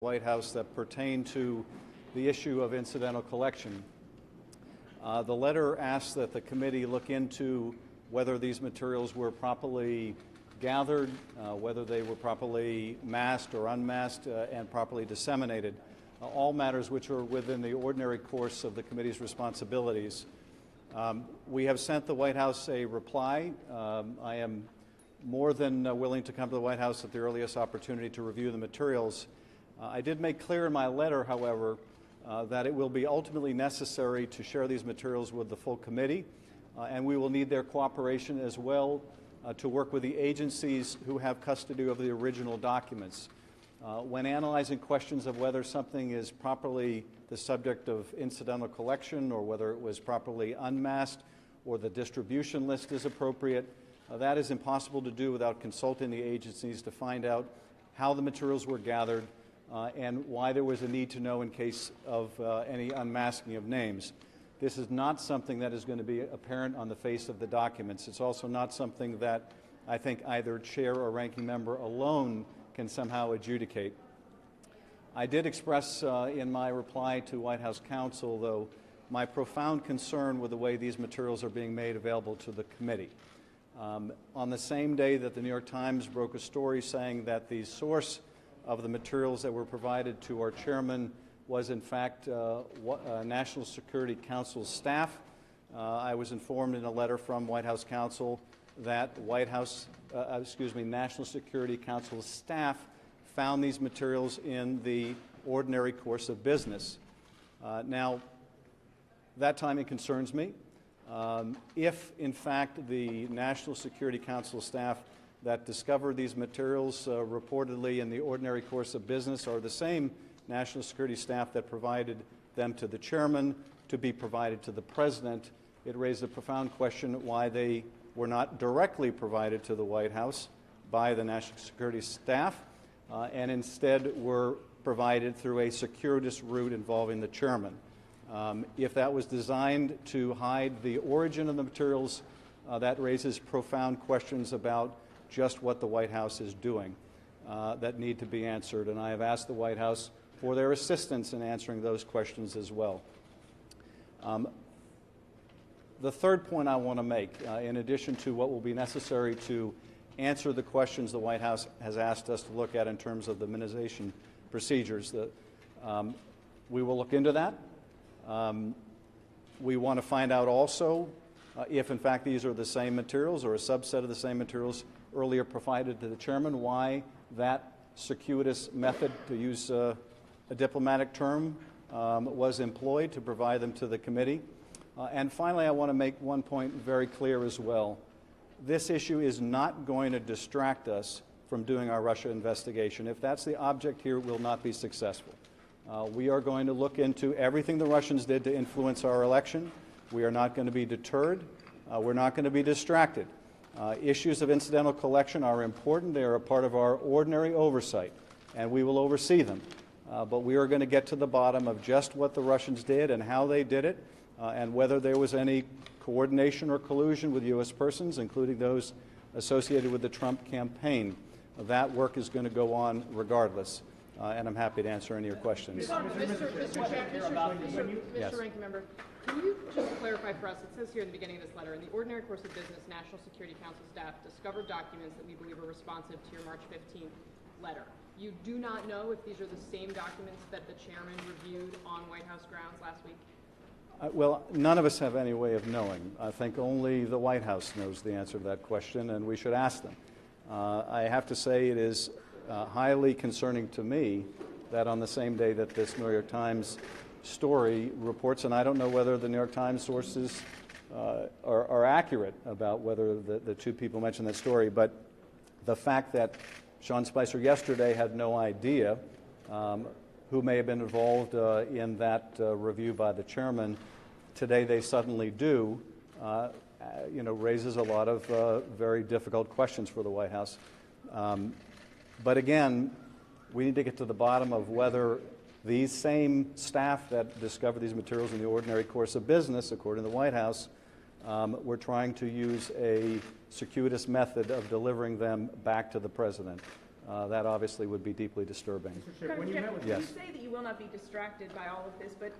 White House that pertain to the issue of incidental collection. The letter asks that the committee look into whether these materials were properly gathered, whether they were properly masked or unmasked, and properly disseminated, all matters which are within the ordinary course of the committee's responsibilities. We have sent the White House a reply. I am more than willing to come to the White House at the earliest opportunity to review the materials. I did make clear in my letter, however, that it will be ultimately necessary to share these materials with the full committee, and we will need their cooperation as well to work with the agencies who have custody of the original documents. When analyzing questions of whether something is properly the subject of incidental collection or whether it was properly unmasked or the distribution list is appropriate, that is impossible to do without consulting the agencies to find out how the materials were gathered, and why there was a need to know in case of any unmasking of names. This is not something that is going to be apparent on the face of the documents. It's also not something that I think either chair or ranking member alone can somehow adjudicate. I did express in my reply to White House counsel, though, my profound concern with the way these materials are being made available to the committee. On the same day that the New York Times broke a story saying that the source of the materials that were provided to our chairman was in fact National Security Council staff, I was informed in a letter from White House counsel that National Security Council staff found these materials in the ordinary course of business. Now, that timing concerns me. If, in fact, the National Security Council staff that discovered these materials reportedly in the ordinary course of business are the same national security staff that provided them to the chairman to be provided to the president, it raised a profound question why they were not directly provided to the White House by the national security staff and instead were provided through a circuitous route involving the chairman. If that was designed to hide the origin of the materials, that raises profound questions about just what the White House is doing that need to be answered. And I have asked the White House for their assistance in answering those questions as well. The third point I want to make, in addition to what will be necessary to answer the questions the White House has asked us to look at in terms of the minimization procedures, we will look into that. We want to find out also if, in fact, these are the same materials or a subset of the same materials earlier provided to the chairman, why that circuitous method, to use a diplomatic term, was employed to provide them to the committee. And finally, I want to make one point very clear as well. This issue is not going to distract us from doing our Russia investigation. If that's the object here, we'll not be successful. We are going to look into everything the Russians did to influence our election. We are not going to be deterred. We're not going to be distracted. Issues of incidental collection are important. They are a part of our ordinary oversight, and we will oversee them. But we are going to get to the bottom of just what the Russians did and how they did it, and whether there was any coordination or collusion with U.S. persons, including those associated with the Trump campaign. That work is going to go on regardless. And I'm happy to answer any of your questions. Mr. Ranking Member, can you just clarify for us, it says here in the beginning of this letter, in the ordinary course of business, National Security Council staff discovered documents that we believe are responsive to your March 15th letter. You do not know if these are the same documents that the chairman reviewed on White House grounds last week? Well, none of us have any way of knowing. I think only the White House knows the answer to that question, and we should ask them. I have to say it is highly concerning to me that on the same day that this New York Times story reports, and I don't know whether the New York Times sources are accurate about whether the two people mentioned that story, but the fact that Sean Spicer yesterday had no idea who may have been involved in that review by the chairman, today they suddenly do, raises a lot of very difficult questions for the White House. But again, we need to get to the bottom of whether these same staff that discovered these materials in the ordinary course of business, according to the White House, were trying to use a circuitous method of delivering them back to the president. that obviously would be deeply disturbing. Mr. Schiff, when you met with You say that you will not be distracted by all of this, but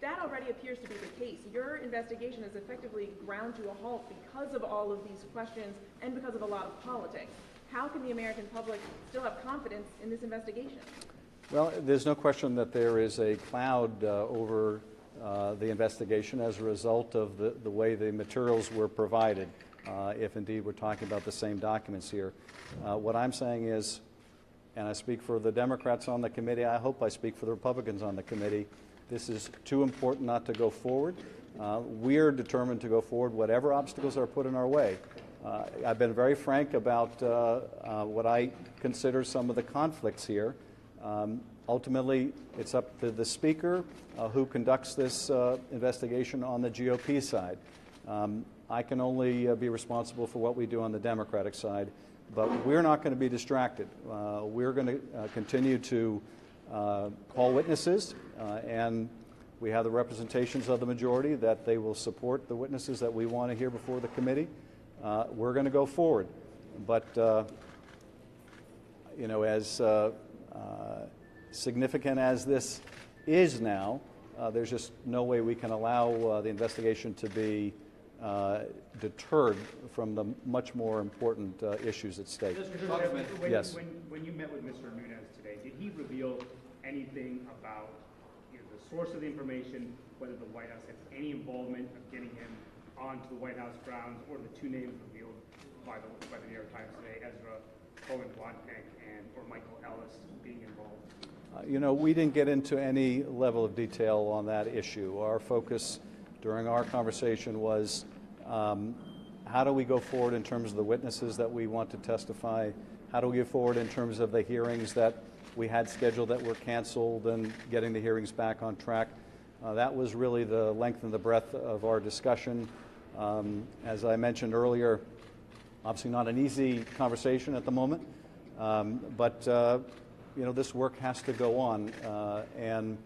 that already appears to be the case. Your investigation is effectively ground to a halt because of all of these questions and because of a lot of politics. How can the American public still have confidence in this investigation? Well, there's no question that there is a cloud over the investigation as a result of the way the materials were provided, if indeed we're talking about the same documents here. What I'm saying is, and I speak for the Democrats on the committee, I hope I speak for the Republicans on the committee, this is too important not to go forward. We're determined to go forward whatever obstacles are put in our way. I've been very frank about what I consider some of the conflicts here. Ultimately, it's up to the Speaker who conducts this investigation on the GOP side. I can only be responsible for what we do on the Democratic side, but we're not going to be distracted. We're going to continue to call witnesses, and we have the representations of the majority that they will support the witnesses that we want to hear before the committee. We're going to go forward. But, you know, as significant as this is now, there's just no way we can allow the investigation to be deterred from the much more important issues at stake. Yes. When you met with Mr. Nunes today, did he reveal anything about the source of the information, whether the White House has any involvement of getting him onto the White House grounds, or the two names revealed by the New York Times today, Ezra Cohen-Plotnick or Michael Ellis being involved? You know, we didn't get into any level of detail on that issue. Our focus during our conversation was how do we go forward in terms of the witnesses that we want to testify? How do we go forward in terms of the hearings that we had scheduled that were canceled and getting the hearings back on track? That was really the length and the breadth of our discussion. As I mentioned earlier, obviously not an easy conversation at the moment, but you know, this work has to go on, and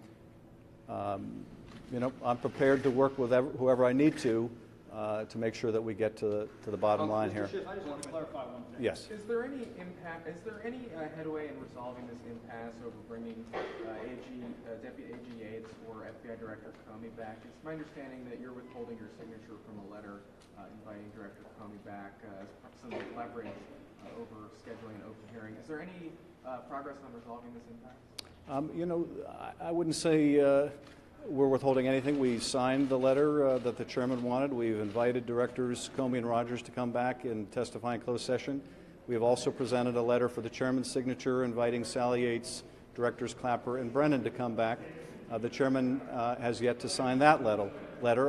you know, I'm prepared to work with whoever I need to make sure that we get to the bottom line here. Schiff, I just want to clarify one thing. Yes. Is there any impact? Is there any headway in resolving this impasse over bringing Deputy AG Yates or FBI Director Comey back? It's my understanding that you're withholding your signature from a letter inviting Director Comey back as some leverage over scheduling an open hearing. Is there any progress on resolving this impasse? You know, I wouldn't say we're withholding anything. We signed the letter that the chairman wanted. We've invited Directors Comey and Rogers to come back and testify in closed session. We have also presented a letter for the chairman's signature inviting Sally Yates, Directors Clapper and Brennan to come back. The chairman has yet to sign that letter.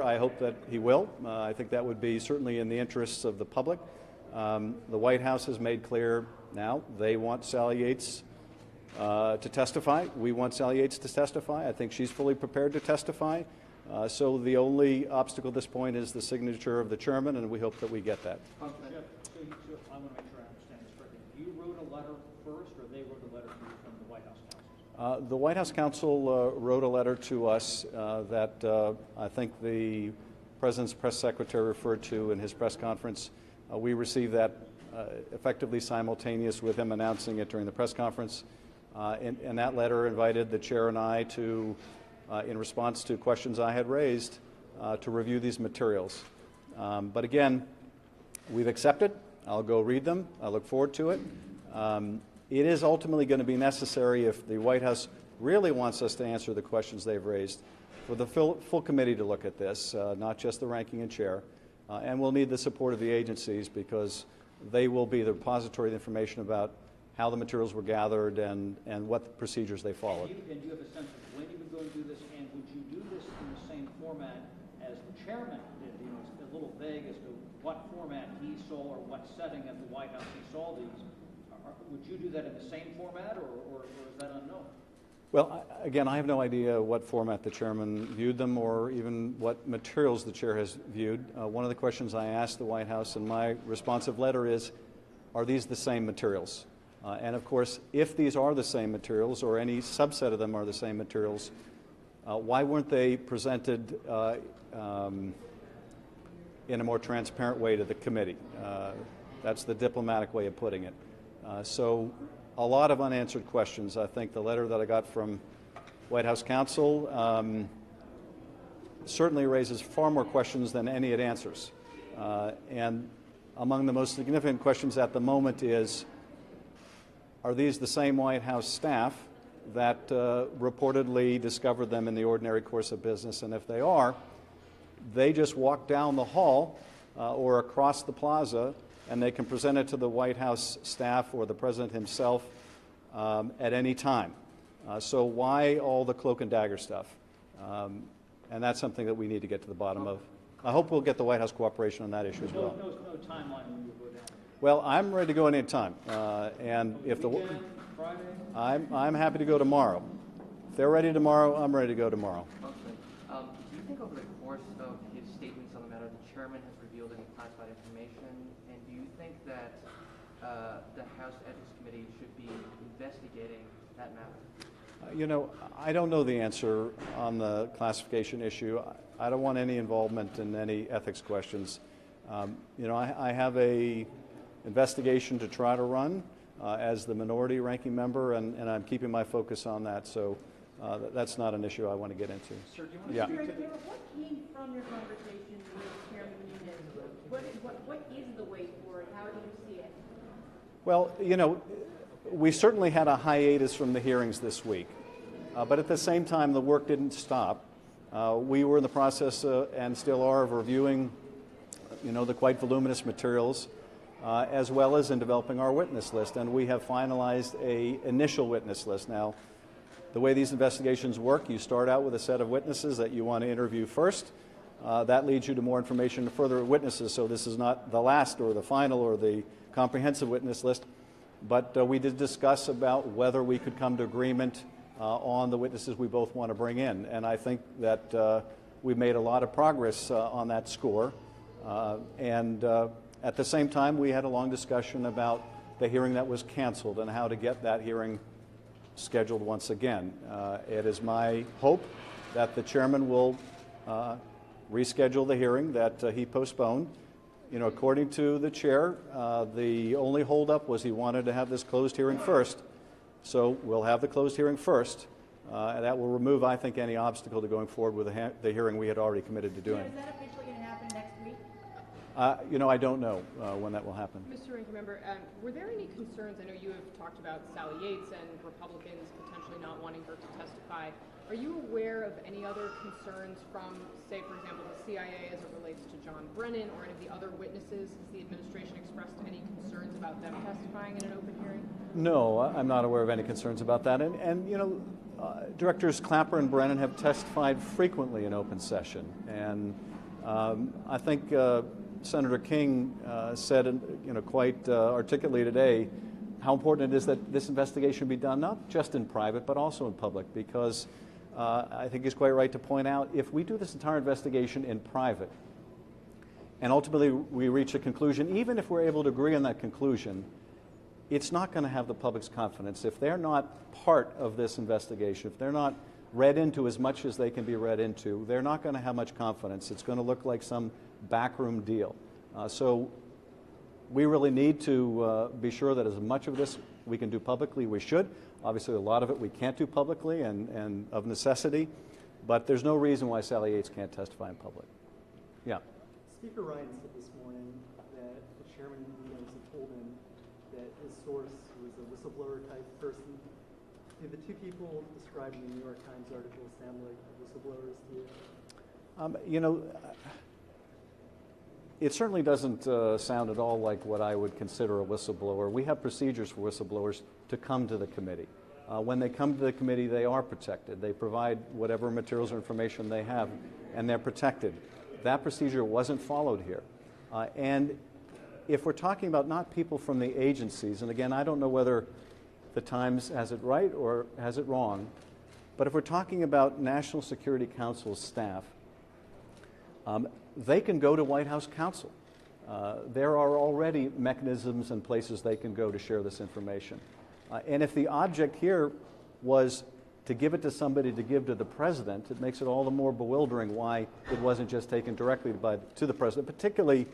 I hope that he will. I think that would be certainly in the interests of the public. The White House has made clear now they want Sally Yates to testify. We want Sally Yates to testify. I think she's fully prepared to testify. So the only obstacle at this point is the signature of the chairman, and we hope that we get that. I want to make sure I understand this correctly. You wrote a letter first, or they wrote a letter to you from the White House counsel? The White House counsel wrote a letter to us that I think the President's press secretary referred to in his press conference. We received that effectively simultaneous with him announcing it during the press conference. And that letter invited the chair and I to, in response to questions I had raised, to review these materials. But again, we've accepted. I'll go read them. I look forward to it. It is ultimately going to be necessary, if the White House really wants us to answer the questions they've raised, for the full committee to look at this, not just the ranking and chair. And we'll need the support of the agencies, because they will be the repository of information about how the materials were gathered and what procedures they followed. And do you have a sense of when you would go and do this, and would you do this in the same format as the chairman did? You know, it's a little vague as to what format he saw or what setting at the White House he saw these. Would you do that in the same format, or is that unknown? Well, again, I have no idea what format the chairman viewed them, or even what materials the chair has viewed. One of the questions I asked the White House in my responsive letter is, are these the same materials? And of course, if these are the same materials, or any subset of them are the same materials, why weren't they presented in a more transparent way to the committee? That's the diplomatic way of putting it. So a lot of unanswered questions. I think the letter that I got from White House counsel certainly raises far more questions than any it answers. And among the most significant questions at the moment is, are these the same White House staff that reportedly discovered them in the ordinary course of business? And if they are, they just walk down the hall or across the plaza, and they can present it to the White House staff or the president himself at any time. So why all the cloak and dagger stuff? And that's something that we need to get to the bottom of. I hope we'll get the White House cooperation on that issue as well. No timeline when you go down. Well, I'm ready to go any time, and if the Weekend, Friday? I'm happy to go tomorrow. If they're ready tomorrow, I'm ready to go tomorrow. Okay. Do you think over the course of his statements on the matter, the chairman has revealed any classified information? And do you think that the House Ethics Committee should be investigating that matter? You know, I don't know the answer on the classification issue. I don't want any involvement in any ethics questions. You know, I have a investigation to try to run as the minority ranking member, and I'm keeping my focus on that. So that's not an issue I want to get into. Sir, do you want to Yeah. speak to the... What came from your conversation with Chairman Nunes? What is the way forward? How do you see it? Well, you know, we certainly had a hiatus from the hearings this week, but at the same time, the work didn't stop. We were in the process and still are of reviewing, you know, the quite voluminous materials, as well as in developing our witness list, and we have finalized an initial witness list. Now, the way these investigations work, you start out with a set of witnesses that you want to interview first. That leads you to more information to further witnesses, so this is not the last or the final or the comprehensive witness list, but we did discuss about whether we could come to agreement on the witnesses we both want to bring in, and I think that we've made a lot of progress on that score. And at the same time, we had a long discussion about the hearing that was canceled and how to get that hearing scheduled once again. It is my hope that the chairman will reschedule the hearing that he postponed. You know, according to the chair, the only holdup was he wanted to have this closed hearing first. So we'll have the closed hearing first. And that will remove, I think, any obstacle to going forward with the hearing we had already committed to doing. Is that officially going to happen next week? You know, I don't know when that will happen. Mr. Ranking Member, were there any concerns? I know you have talked about Sally Yates and Republicans potentially not wanting her to testify. Are you aware of any other concerns from, say, for example, the CIA as it relates to John Brennan or any of the other witnesses? Has the administration expressed any concerns about them testifying in an open hearing? No, I'm not aware of any concerns about that. And you know, Directors Clapper and Brennan have testified frequently in open session. And I think Senator King said, you know, quite articulately today how important it is that this investigation be done not just in private but also in public, because I think he's quite right to point out, if we do this entire investigation in private and ultimately we reach a conclusion, even if we're able to agree on that conclusion, it's not going to have the public's confidence. If they're not part of this investigation, if they're not read into as much as they can be read into, they're not going to have much confidence. It's going to look like some backroom deal. So we really need to be sure that as much of this we can do publicly, we should. Obviously, a lot of it we can't do publicly and of necessity, but there's no reason why Sally Yates can't testify in public. Yeah. Speaker Ryan said this morning that the chairman Nunes had told him that his source was a whistleblower-type person. Do the two people described in the New York Times article sound like whistleblowers to you? You know, it certainly doesn't sound at all like what I would consider a whistleblower. We have procedures for whistleblowers to come to the committee. When they come to the committee, they are protected. They provide whatever materials or information they have, and they're protected. That procedure wasn't followed here. And if we're talking about not people from the agencies, and again, I don't know whether the Times has it right or has it wrong, but if we're talking about National Security Council staff, they can go to White House counsel. There are already mechanisms and places they can go to share this information. And if the object here was to give it to somebody to give to the president, it makes it all the more bewildering why it wasn't just taken directly to the president, particularly,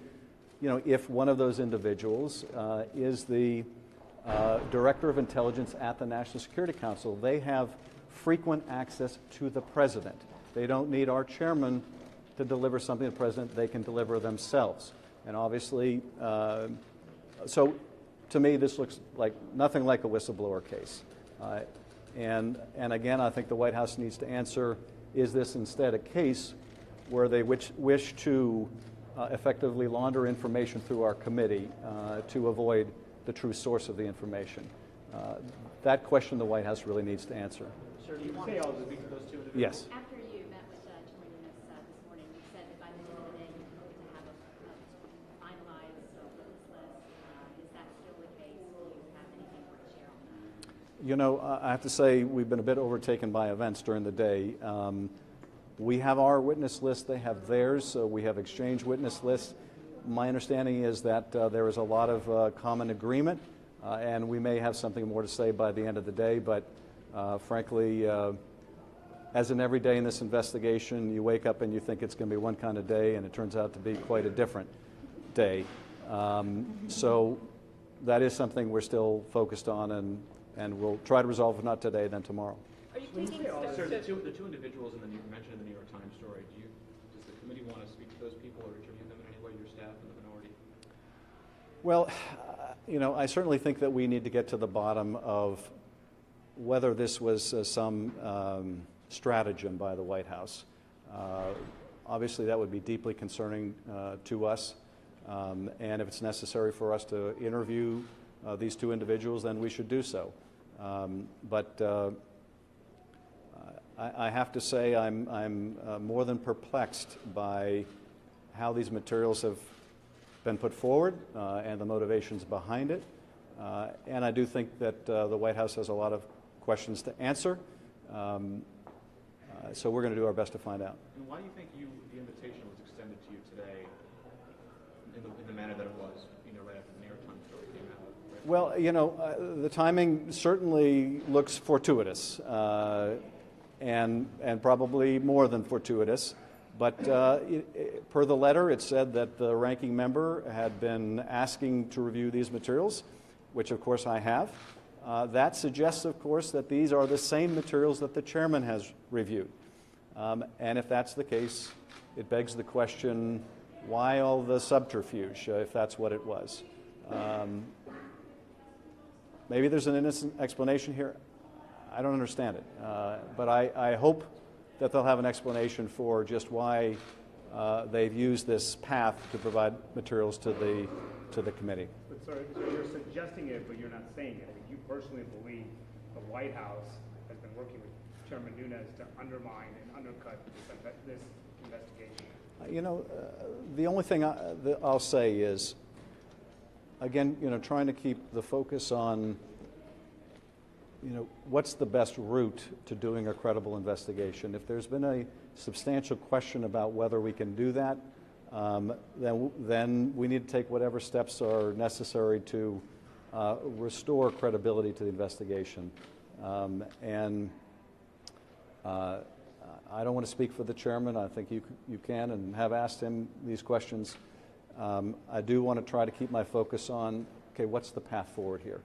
you know, if one of those individuals is the Director of Intelligence at the National Security Council. They have frequent access to the president. They don't need our chairman to deliver something to the president. They can deliver themselves. And obviously, so to me, this looks like nothing like a whistleblower case. And again, I think the White House needs to answer, is this instead a case where they wish to effectively launder information through our committee to avoid the true source of the information? That question the White House really needs to answer. Sir, do you say all the speak to those two individuals? Yes. After you met with Chairman Nunes this morning, you said that by the end of the day you hope to have a finalized witness list. Is that still the case? Do you have anything more to share on that? You know, I have to say we've been a bit overtaken by events during the day. We have our witness list, they have theirs, so we have exchanged witness lists. My understanding is that there is a lot of common agreement, and we may have something more to say by the end of the day, but frankly, as in every day in this investigation, you wake up and you think it's going to be one kind of day, and it turns out to be quite a different day. So that is something we're still focused on, and we'll try to resolve, if not today, then tomorrow. Are you taking Sir, steps the two individuals mentioned in the New York Times story, does the committee want to speak to those people or interview them in any way, your staff and the minority? Well, you know, I certainly think that we need to get to the bottom of whether this was some stratagem by the White House. Obviously, that would be deeply concerning to us, and if it's necessary for us to interview these two individuals, then we should do so. But I have to say I'm more than perplexed by how these materials have been put forward and the motivations behind it. And I do think that the White House has a lot of questions to answer. So we're going to do our best to find out. And why do you think the invitation was extended to you today in the manner that it was, right after the New York Times story came out? Right? Well, you know, the timing certainly looks fortuitous, and probably more than fortuitous. But per the letter, it said that the ranking member had been asking to review these materials, which of course I have. That suggests, of course, that these are the same materials that the chairman has reviewed. And if that's the case, it begs the question, why all the subterfuge, if that's what it was? Maybe there's an innocent explanation here. I don't understand it. But I hope that they'll have an explanation for just why they've used this path to provide materials to the committee. But sir, you're suggesting it, but you're not saying it. I mean, you personally believe the White House has been working with Chairman Nunes to undermine and undercut this investigation. You know, the only thing I'll say is, again, trying to keep the focus on, what's the best route to doing a credible investigation. If there's been a substantial question about whether we can do that, then we need to take whatever steps are necessary to restore credibility to the investigation. And I don't want to speak for the chairman. I think you can and have asked him these questions. I do want to try to keep my focus on, okay, what's the path forward here?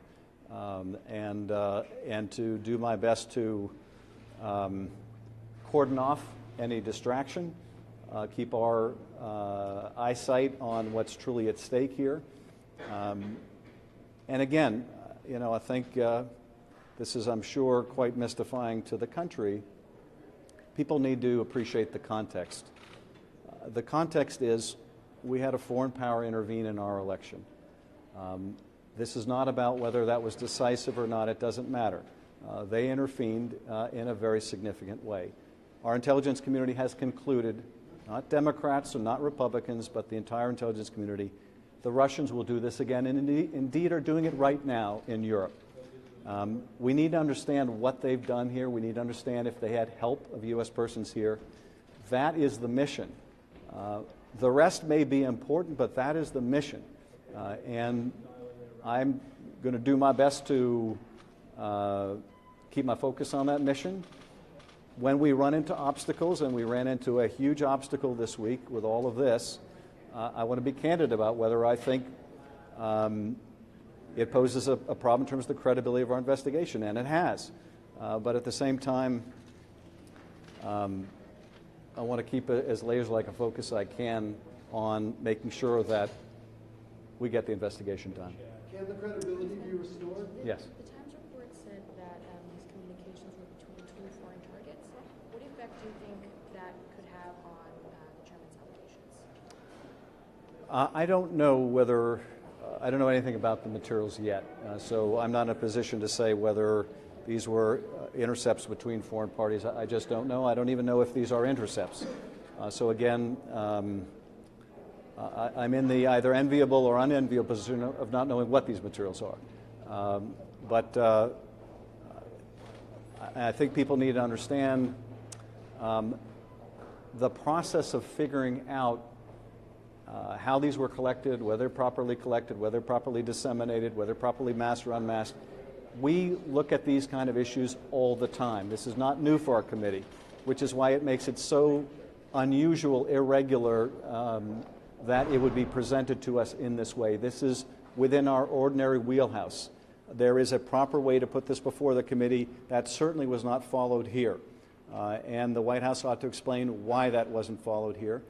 And to do my best to cordon off any distraction, keep our eyesight on what's truly at stake here. And again, I think this is, I'm sure, quite mystifying to the country. People need to appreciate the context. The context is we had a foreign power intervene in our election. This is not about whether that was decisive or not. It doesn't matter. They intervened in a very significant way. Our intelligence community has concluded, not Democrats or not Republicans, but the entire intelligence community, the Russians will do this again, and indeed are doing it right now in Europe. We need to understand what they've done here. We need to understand if they had help of U.S. persons here. That is the mission. The rest may be important, but that is the mission. And I'm going to do my best to keep my focus on that mission. When we run into obstacles, and we ran into a huge obstacle this week with all of this, I want to be candid about whether I think it poses a problem in terms of the credibility of our investigation, and it has. But at the same time, I want to keep it as laser-like a focus I can on making sure that we get the investigation done. Can the credibility be restored? Yes. The Times report said that these communications were between two foreign targets. What effect do you think that could have on the chairman's allegations? I don't know whether, I don't know anything about the materials yet, so I'm not in a position to say whether these were intercepts between foreign parties. I just don't know. I don't even know if these are intercepts. So again, I'm in the either enviable or unenviable position of not knowing what these materials are. But I think people need to understand the process of figuring out how these were collected, whether properly collected, whether properly disseminated, whether properly masked or unmasked. We look at these kind of issues all the time. This is not new for our committee, which is why it makes it so unusual, irregular, that it would be presented to us in this way. This is within our ordinary wheelhouse. There is a proper way to put this before the committee. That certainly was not followed here. And the White House ought to explain why that wasn't followed here.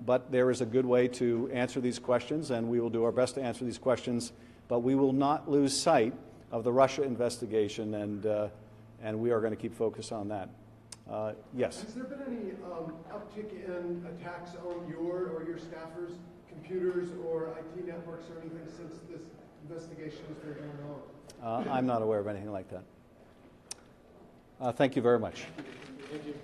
But there is a good way to answer these questions, and we will do our best to answer these questions. But we will not lose sight of the Russia investigation, and we are going to keep focus on that. Yes? Has there been any uptick in attacks on your or your staffers' computers or IT networks or anything since this investigation has been going on? I'm not aware of anything like that. Thank you very much. Thank you.